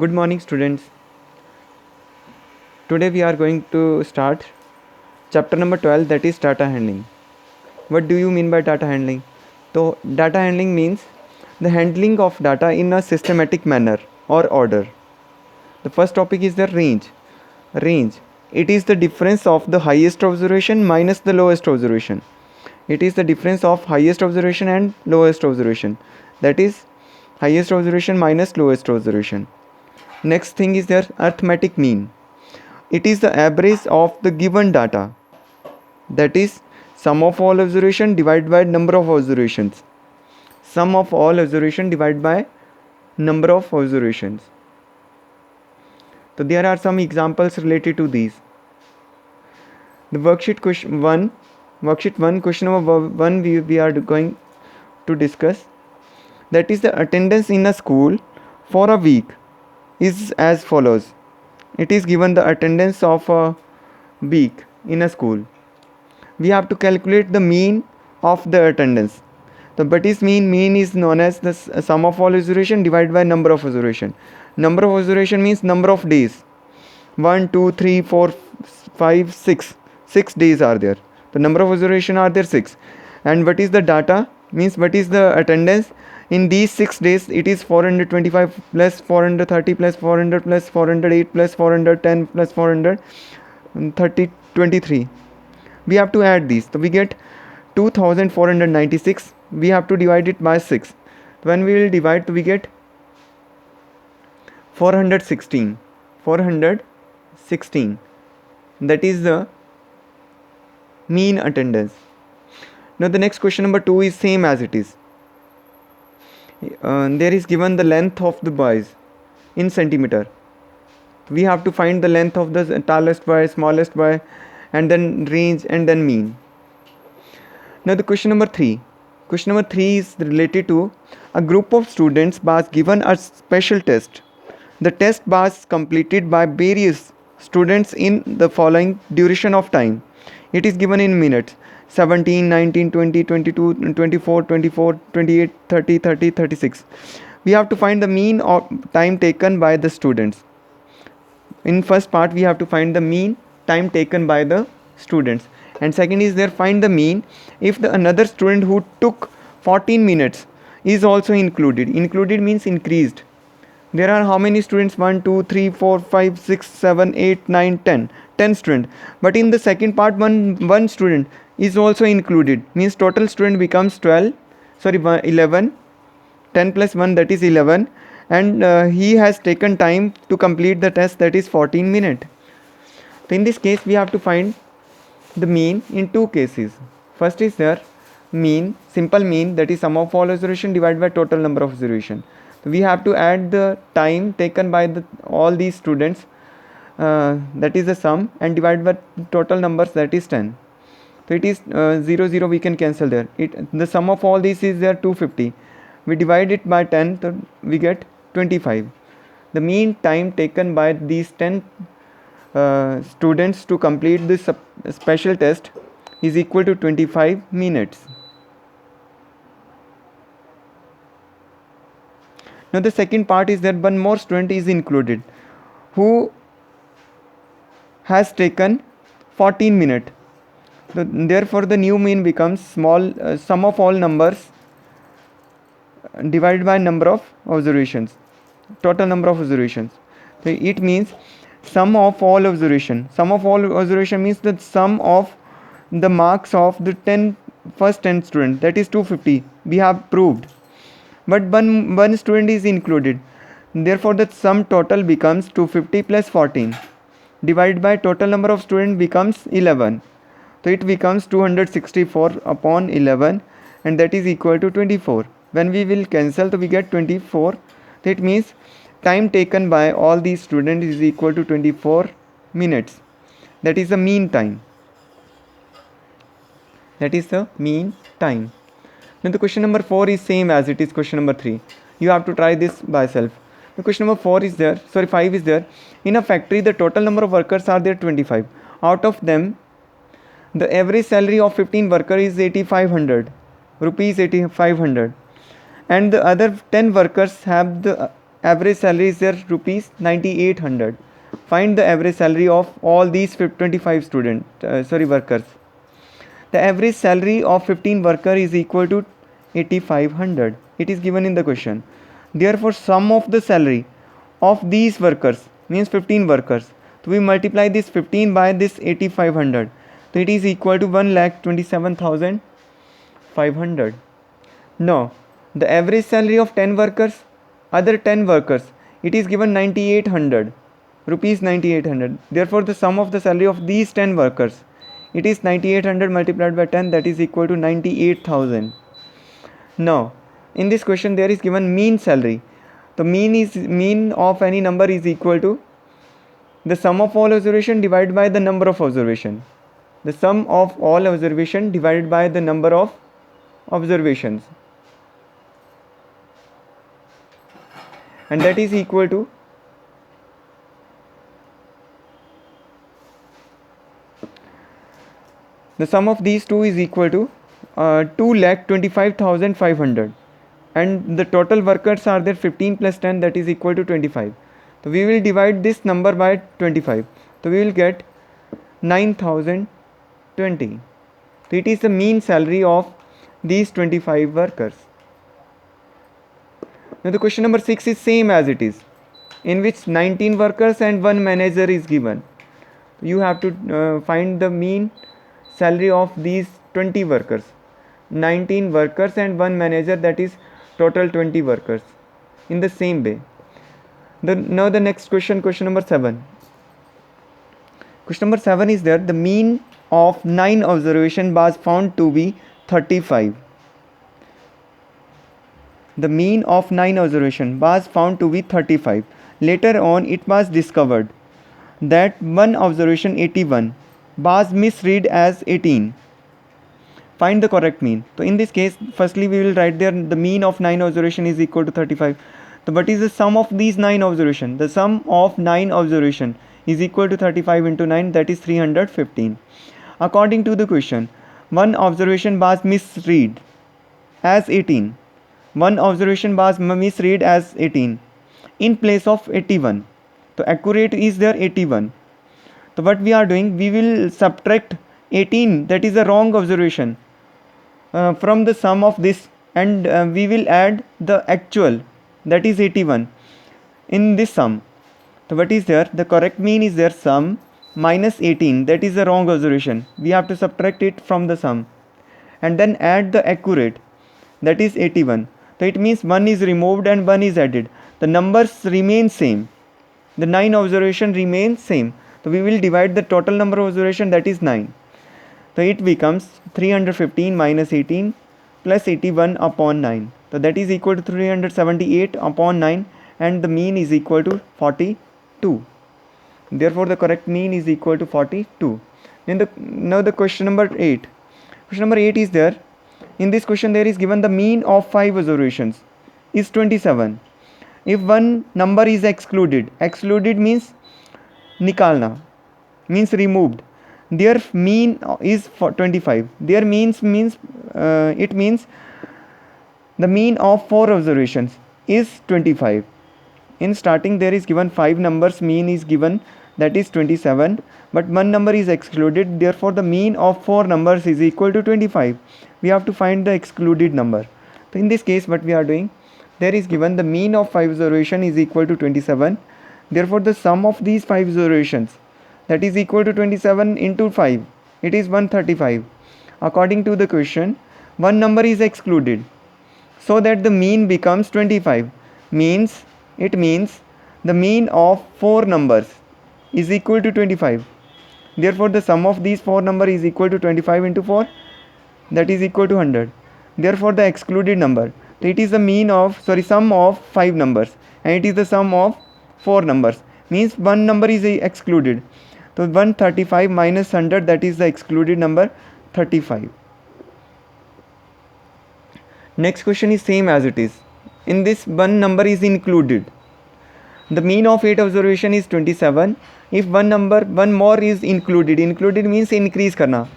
Good morning, students. Today we are going to start chapter number 12, that is data handling. What do you mean by data handling? So, data handling means the handling of data in a systematic manner or order. The first topic is the range. Range. It is the difference of the highest observation minus the lowest observation. It is the difference of highest observation and lowest observation. That is highest observation minus lowest observation. Next thing is their arithmetic mean. It is the average of the given data. That is sum of all observation divided by number of observations. Sum of all observation divided by number of observations. So there are some examples related to these. The worksheet question 1, question number 1 we are going to discuss. That is the attendance in a school for a week is as follows. It is given the attendance of a week in a school. We have to calculate the mean of the attendance. The but is mean is known as the sum of all observation divided by number of observation. Number of observation means number of days. 1, 2, 3, 4, 5, 6. 6 days are there. The number of observation are there 6. And what is the data? Means what is the attendance? In these 6 days, it is 425 plus 430 plus 400 plus 408 plus 410 plus 430, 23. We have to add these. So we get 2496. We have to divide it by 6. When we will divide, we get 416. 416. That is the mean attendance. Now the next question number 2 is same as it is. There is given the length of the boys in centimeter. We have to find the length of the tallest boy, smallest boy, and then range and then mean. Now the question number 3. Question number 3 is related to a group of students was given a special test. The test was completed by various students in the following duration of time. It is given in minutes. 17, 19, 20, 22, 24, 24, 28, 30, 30, 36. We have to find the mean of time taken by the students. In first part, we have to find the mean time taken by the students. And second is there find the mean if the another student who took 14 minutes is also included. Included means increased. There are how many students? 1, 2, 3, 4, 5, 6, 7, 8, 9, 10. 10 students. But in the second part, one student is also included. Means total student becomes 11. 10 plus 1, that is 11. And he has taken time to complete the test, that is 14 minutes. So in this case, we have to find the mean in two cases. First is there mean, simple mean, that is sum of all observation divided by total number of observation. So we have to add the time taken by all these students, that is the sum, and divide by total numbers, that is 10. So it is 0, 0, we can cancel there. The sum of all these is there 250. We divide it by 10, so we get 25. The mean time taken by these 10 students to complete this special test is equal to 25 minutes. Now the second part is that one more student is included who has taken 14 minutes. So therefore the new mean becomes small sum of all numbers divided by number of observations, total number of observations. So it means sum of all observation. Sum of all observation means the sum of the marks of the first 10 students, that is 250. We have proved. But one student is included. Therefore the sum total becomes 250 plus 14 divided by total number of students becomes 11. So it becomes 264 upon 11, and that is equal to 24. When we will cancel, so we get 24. That means time taken by all these students is equal to 24 minutes. That is the mean time. That is the mean time. Now the question number 4 is same as it is question number 3. You have to try this by self. The question number 5 is there. In a factory, the total number of workers are there 25. Out of them, the average salary of 15 workers is 8,500 rupees, 8,500. And the other 10 workers have the average salary is there rupees 9800. Find the average salary of all these 25 workers. The average salary of 15 worker is equal to 8500. It is given in the question. Therefore, sum of the salary of these workers means 15 workers. So we multiply this 15 by this 8500. So it is equal to 1,27,500. Now, the average salary of 10 workers, other 10 workers, it is given 9800 rupees 9800. Therefore, the sum of the salary of these 10 workers, it is 9800 multiplied by 10, that is equal to 98,000. Now, in this question there is given mean salary. The mean of any number is equal to the sum of all observation divided by the number of observation. The sum of all observation divided by the number of observations, and that is equal to the sum of these two is equal to 2,25,500, and the total workers are there 15 plus 10, that is equal to 25. So we will divide this number by 25. So we will get 9,020. So it is the mean salary of these 25 workers. Now the question number 6 is same as it is, in which 19 workers and 1 manager is given. You have to find the mean salary of these 20 workers. 19 workers and 1 manager, that is total 20 workers. In the same way. Now the next question, question number 7. Question number 7 is there, the mean of 9 observation was found to be 35. The mean of 9 observation was found to be 35. Later on it was discovered that 1 observation 81 was misread as 18. Find the correct mean. So in this case, firstly we will write there the mean of 9 observation is equal to 35. So what is the sum of these 9 observation? The sum of 9 observation is equal to 35 into 9, that is 315. According to the question, 1 observation was misread as 18. 1 observation was misread as 18 in place of 81. So accurate is there 81. So what we are doing, we will subtract 18, that is a wrong observation, from the sum of this, and we will add the actual, that is 81, in this sum. So what is there? The correct mean is there sum minus 18, that is the wrong observation. We have to subtract it from the sum and then add the accurate, that is 81. So it means 1 is removed and 1 is added. The numbers remain same. The 9 observation remains same. So we will divide the total number of observation, that is 9. So it becomes 315 minus 18 plus 81 upon 9. So that is equal to 378 upon 9, and the mean is equal to 42. Therefore the correct mean is equal to 42. Now the question number 8. Question number 8 is there. In this question there is given the mean of 5 observations is 27. If one number is excluded means nikalna, means removed, their mean is 25. Their means it means the mean of 4 observations is 25. In starting there is given 5 numbers, mean is given, that is 27, but one number is excluded, therefore the mean of 4 numbers is equal to 25. We have to find the excluded number. So in this case what we are doing, there is given the mean of 5 observation is equal to 27. Therefore the sum of these 5 observations, that is equal to 27 into 5, it is 135. According to the question, one number is excluded, so that the mean becomes 25. It means the mean of 4 numbers is equal to 25. Therefore the sum of these 4 number is equal to 25 into 4, that is equal to 100. Therefore the excluded number, so it is the sum of 5 numbers, and it is the sum of 4 numbers, means one number is excluded. So 135 minus 100, that is the excluded number, 35. Next question is same as it is. In this one number is included. The mean of 8 observation is 27. If one more is included means increase करना,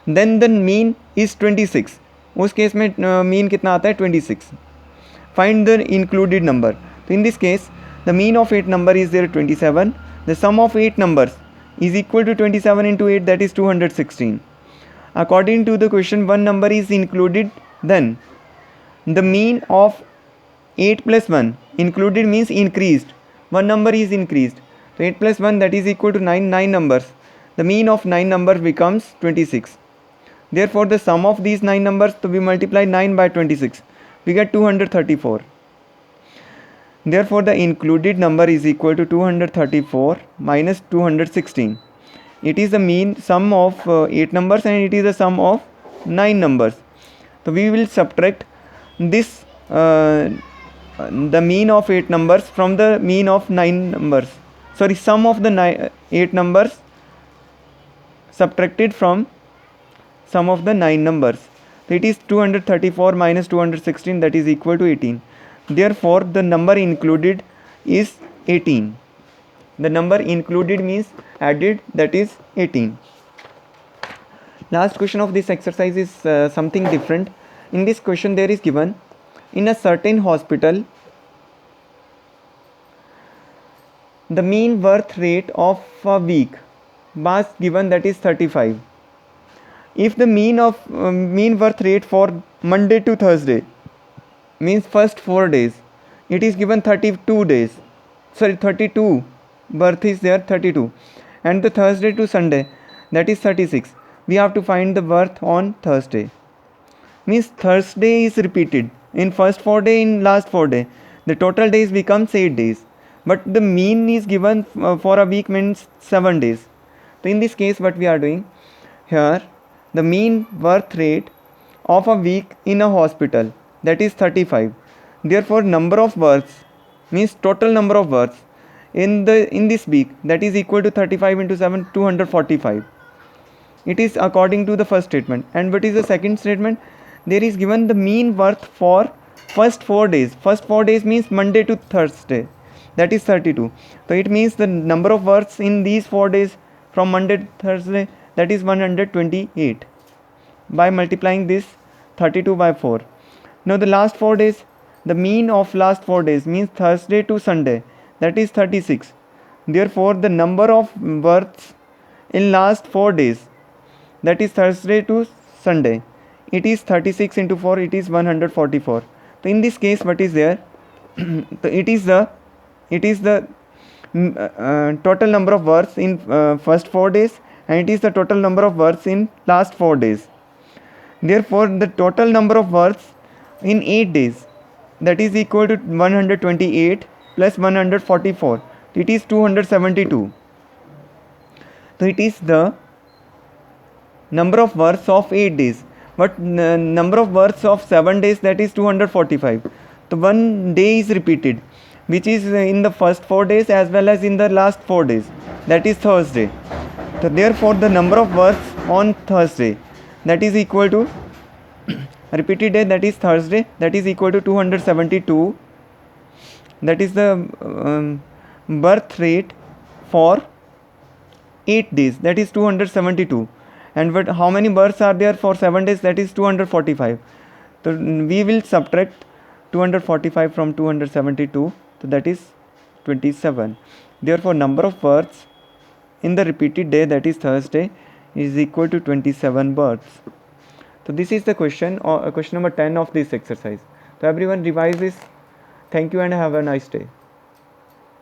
then the mean is 26. उस case में mean कितना आता है 26. Find the included number. So in this case, the mean of 8 number is there 27. The sum of 8 numbers is equal to 27 into 8, that is 216. According to the question, one number is included, then the mean of 8 plus 1, included means increased, one number is increased. So 8 plus 1, that is equal to 9, 9 numbers. The mean of 9 numbers becomes 26. Therefore the sum of these 9 numbers, to be multiplied 9 by 26, we get 234. Therefore the included number is equal to 234 minus 216. It is the mean sum of 8 numbers and it is the sum of 9 numbers. So we will subtract this the mean of 8 numbers from the mean of 9 numbers. Sorry, sum of the 8 numbers subtracted from sum of the 9 numbers. So it is 234 minus 216, that is equal to 18. Therefore the number included is 18. The number included means added, that is 18. Last question of this exercise is something different. In this question there is given, in a certain hospital the mean birth rate of a week was given, that is 35. If the mean birth rate for Monday to Thursday, means first 4 days, it is given 32 days, sorry 32, birth is there 32, and the Thursday to Sunday, that is 36. We have to find the birth on Thursday. Means Thursday is repeated in first 4 days, in last 4 days, the total days becomes 8 days, but the mean is given for a week, means 7 days. So in this case what we are doing here, the mean birth rate of a week in a hospital, that is 35. Therefore number of births, means total number of births in this week, that is equal to 35 into 7, 245. It is according to the first statement. And what is the second statement? There is given the mean birth for first 4 days. First 4 days means Monday to Thursday, that is 32. So it means the number of births in these 4 days from Monday to Thursday, that is 128, by multiplying this 32 by 4. Now the last 4 days, the mean of last 4 days means Thursday to Sunday, that is 36. Therefore the number of births in last 4 days, that is Thursday to Sunday, it is 36 into 4, it is 144. So in this case what is there? So it is the total number of births in first 4 days, and it is the total number of births in last 4 days. Therefore the total number of births in 8 days, that is equal to 128 plus 144, it is 272. So it is the number of births of 8 days, but number of births of 7 days, that is 245. So one day is repeated, which is in the first 4 days as well as in the last 4 days, that is Thursday. So therefore the number of births on Thursday, that is equal to repeated day, that is Thursday, that is equal to 272. That is the birth rate for 8 days, that is 272. And but how many births are there for 7 days, that is 245. So we will subtract 245 from 272, so that is 27. Therefore number of births in the repeated day, that is Thursday, is equal to 27 births. So this is the question, or question number 10 of this exercise. So everyone revise this. Thank you and have a nice day.